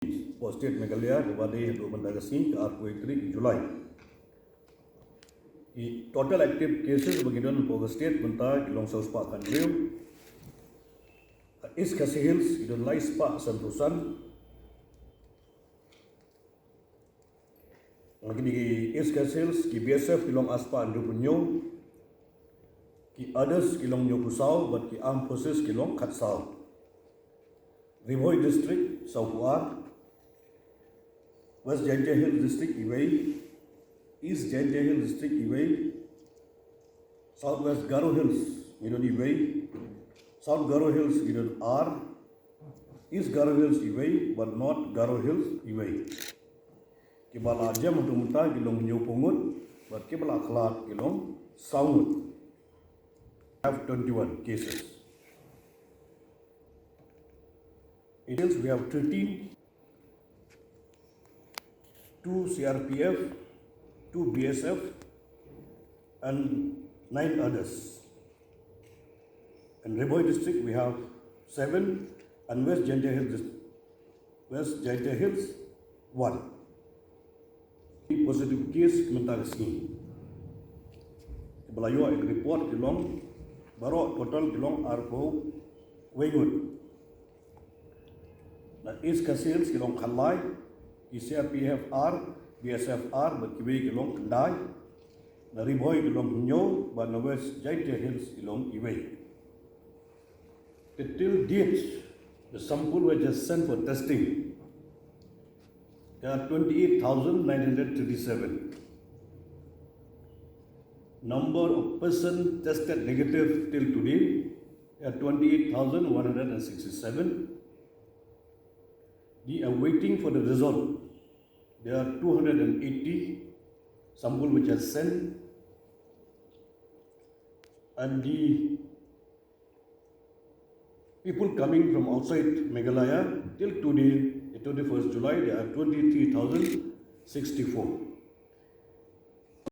for state Meghalaya Ribade Domandagasing R23 July. The total active cases beginnen for the state Banta Gilong South Park and Rio, East Khasi Hills, Idon Lai Spa Santosan, Magini East Khasi Hills, Ki BSF Gilong Aspa and Dupunyo, Ki others Gilong Nyopusao, but Ki Armed Forces Gilong Katsao. Rivoy District, Saupuar, West Jaintia Hill District, Iway, East Jaintia Hill District, Iway, Southwest Garo Hills, Idon Iway, South Garo Hills, Idon R, East Garo Hills, Iway, but not Garo Hills, Iway. Kibala Jam Tumta, Gilong Nyopungut, but Kibala Klat, Gilong Saungut. Have 21 cases. Details we have 13, 2 CRPF, 2 BSF, and 9 others. In Rivoy district we have 7, and West Jaintia Hills 1. Positive case Mentagasing. Belayo a report belong, Baro total belong Arpo Waywood. The East Khasi Hills Gilong Khalai, CRPF R, BSF R, but Kiwi Gilong Kandai, the Rivoy Gilong Nyo, but the West Jaintia Hills Gilong Iway. Till date, the sample were just sent for testing. There are 28,937. Number of persons tested negative till today, there are 28,167. We are waiting for the result. There are 280 samples which are sent, and the people coming from outside Meghalaya till today, the 21st July, there are 23,064.